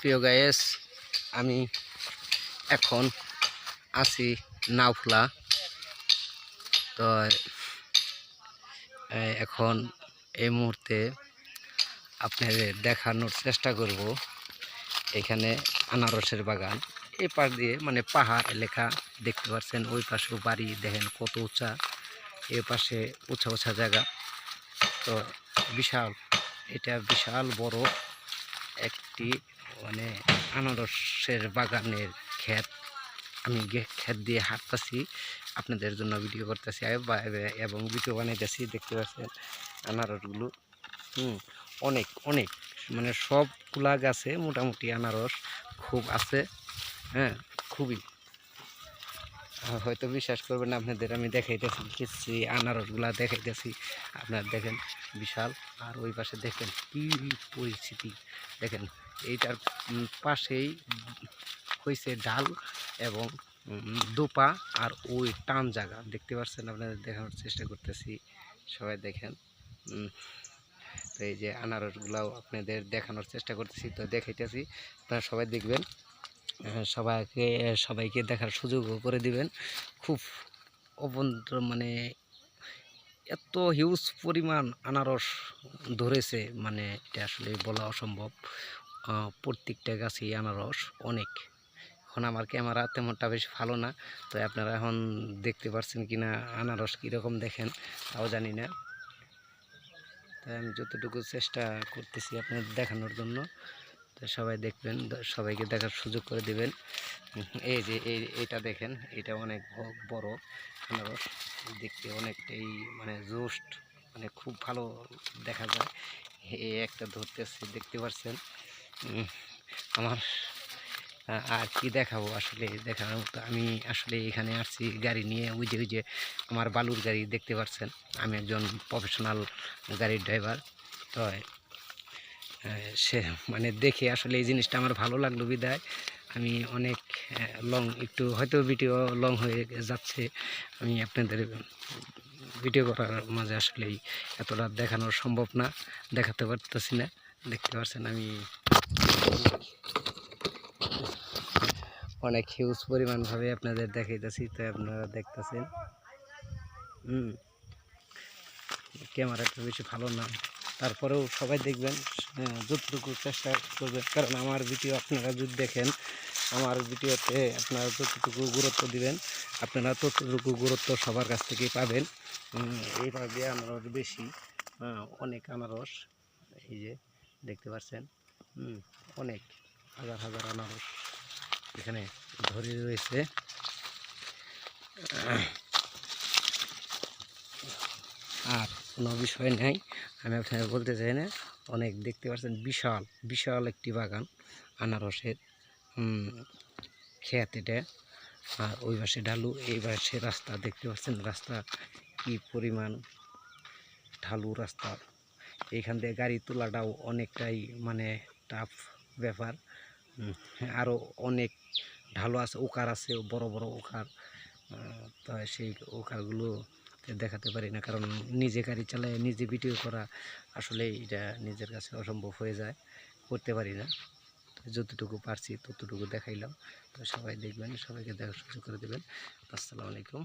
প্রিয় গায়েস, আমি এখন আছি নাওফুলা। তো এখন এই মুহূর্তে আপনাদের দেখানোর চেষ্টা করব এখানে আনারসের বাগান। এই পাশ দিয়ে মানে পাহাড় এলাকা দেখতে পাচ্ছেন, ওই পাশেও বাড়ি দেখেন কত উঁচা, এ পাশে উঁচা উঁচা জায়গা। তো বিশাল, এটা বিশাল বড় একটি মানে আনারসের বাগানের ক্ষেত। আমি ক্ষেত দিয়ে হাঁটতেছি, আপনাদের জন্য ভিডিও করতেছি এবং ভিডিও বানাইতেছি। দেখতে পাচ্ছেন আনারসগুলো অনেক অনেক মানে সবগুলা গাছে মোটামুটি আনারস খুব আছে। হ্যাঁ, খুবই, হয়তো বিশ্বাস করবেন না, আপনাদের আমি দেখাইতেছি আনারসগুলা দেখাইতেছি। আপনারা দেখেন বিশাল। আর ওই পাশে দেখেন কি পরিস্থিতি, দেখেন এইটার পাশেই হয়েছে ডাল এবং দোপা, আর ওই টান জায়গা দেখতে পাচ্ছেন। আপনাদের দেখানোর চেষ্টা করতেছি, সবাই দেখেন। তো এই যে আনারসগুলাও আপনাদের দেখানোর চেষ্টা করতেছি, তো দেখাইতেছি, আপনারা সবাই দেখবেন, সবাইকে দেখার সুযোগও করে দিবেন। খুব মানে এত হিউজ পরিমাণ আনারস ধরেছে, মানে এটা আসলে বলা অসম্ভব। প্রত্যেকটা গাছেই আনারস অনেক। এখন আমার ক্যামেরা তেমনটা বেশ ভালো না, তো আপনারা এখন দেখতে পাচ্ছেন কিনা আনারস কীরকম দেখেন তাও জানি না। তাই আমি যতটুকু চেষ্টা করতেছি আপনাদের দেখানোর জন্য, তো সবাই দেখবেন, সবাইকে দেখার সুযোগ করে দিবেন। এই যে এইটা দেখেন, এটা অনেক বড় আনারস, দেখতে অনেকটাই মানে জোস্ট, মানে খুব ভালো দেখা যায়। এই একটা ধরতেছি, দেখতে পাচ্ছেন। আমার আর কি দেখাবো, আসলে দেখানোর মতো আমি আসলে এখানে আসছি গাড়ি নিয়ে। ওই যে আমার বালুর গাড়ি দেখতে পাচ্ছেন, আমি একজন প্রফেশনাল গাড়ির ড্রাইভার। তো সে মানে দেখে আসলে এই জিনিসটা আমার ভালো লাগলো বিদায় আমি অনেক লং, একটু হয়তো ভিডিও লং হয়ে যাচ্ছে, আমি আপনাদের ভিডিও করার মাঝে আসলেই এতটা দেখানো সম্ভব না, দেখাতে পারতেছি না। দেখতে পাচ্ছেন আমি অনেক হিউজ পরিমাণভাবে আপনাদের দেখাইতেছি, তো আপনারা দেখতেছেন। ক্যামেরাটা বেশি ভালো না, তারপরেও সবাই দেখবেন, যতটুকু চেষ্টা করবেন, কারণ আমার ভিডিও আপনারা যদি দেখেন, আমার ভিডিওতে আপনারা যতটুকু গুরুত্ব দিবেন, আপনারা ততটুকু গুরুত্ব সবার কাছ থেকেই পাবেন। এইভাবে আনারস বেশি, অনেক আনারস, এই যে দেখতে পাচ্ছেন, অনেক হাজার হাজার আনারস এখানে ধরে রয়েছে। আর কোনো বিষয় নেই, আমি আপনাকে বলতে চাই না, অনেক দেখতে পাচ্ছেন বিশাল বিশাল একটি বাগান আনারসের ক্ষেত এটা। আর ওই পাশে ঢালু, এই পাশে রাস্তা দেখতে পাচ্ছেন, রাস্তা কি পরিমাণ ঢালু রাস্তা। এইখান থেকে গাড়ি তোলাটাও অনেকটাই মানে টাফ ব্যাপার। আরও অনেক ঢালু আছে, ওকার আছে, বড় বড় ওকার। তো সেই ওকারগুলো দেখাতে পারি না, কারণ নিজে গাড়ি চালায় নিজে ভিডিও করা আসলে এটা নিজের কাছে অসম্ভব হয়ে যায়, করতে পারি না। যতটুকু পারছি ততটুকু দেখাইলাম। তো সবাই দেখবেন, সবাইকে দেখার সুযোগ করে দেবেন। আসসালামু আলাইকুম।